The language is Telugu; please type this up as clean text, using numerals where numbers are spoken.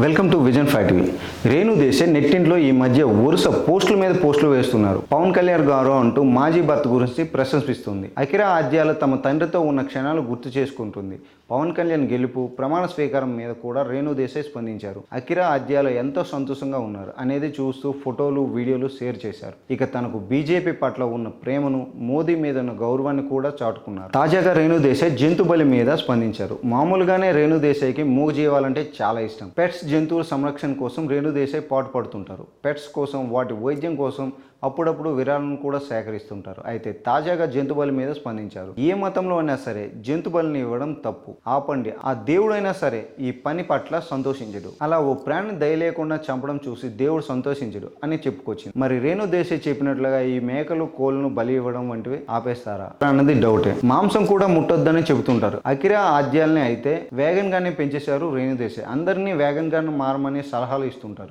Welcome to vision 5 TV. Renu Desai నెట్టింట్లో ఈ మధ్య వరుస పోస్టుల మీద పోస్టులు వేస్తున్నారు. పవన్ కళ్యాణ్ గారు అంటూ మాజీ భర్త గురించి ప్రశంసిస్తుంది. అఖిరా ఆద్యాల తమ తండ్రితో ఉన్న క్షణాలు గుర్తు చేసుకుంటుంది. పవన్ కళ్యాణ్ గెలుపు ప్రమాణ స్వీకారం మీద కూడా రేణు దేశాయ్ స్పందించారు. అఖిరా ఆద్యాల ఎంతో సంతోషంగా ఉన్నారు అనేది చూస్తూ ఫోటోలు వీడియోలు షేర్ చేశారు. ఇక తనకు బీజేపీ పట్ల ఉన్న ప్రేమను, మోదీ మీద ఉన్న గౌరవాన్ని కూడా చాటుకున్నారు. తాజాగా రేణు దేశాయ్ జంతు బలి మీద స్పందించారు. మామూలుగానే రేణు దేశాయ్కి మూగజీవాలంటే చాలా ఇష్టం. పెట్స్ జంతువుల సంరక్షణ కోసం రేణు దేశాయ్ పాటుపడుతుంటారు. పెట్స్ కోసం, వాటి వైద్యం కోసం అప్పుడప్పుడు విరాళాలను కూడా సేకరిస్తుంటారు. అయితే తాజాగా జంతు బలి మీద స్పందించారు. ఏ మతంలో అయినా సరే జంతు బలిని ఇవ్వడం తప్పు, ఆపండి. ఆ దేవుడైనా సరే ఈ పని పట్ల సంతోషించడు. అలా ఓ ప్రాణిని దయ లేకుండా చంపడం చూసి దేవుడు సంతోషించడు అని చెప్పుకొచ్చింది. మరి రేణు దేశాయ్ చెప్పినట్లుగా ఈ మేకలు, కోళ్లను బలి ఇవ్వడం వంటివి ఆపేస్తారా అన్నది డౌటే. మాంసం కూడా ముట్టొద్దని చెబుతుంటారు. అఖిరా ఆద్యాల్ని అయితే వేగన్ గానే పెంచేశారు రేణు దేశాయ్. అందరినీ వేగన్ గానే మారమని సలహాలు ఇస్తుంటారు.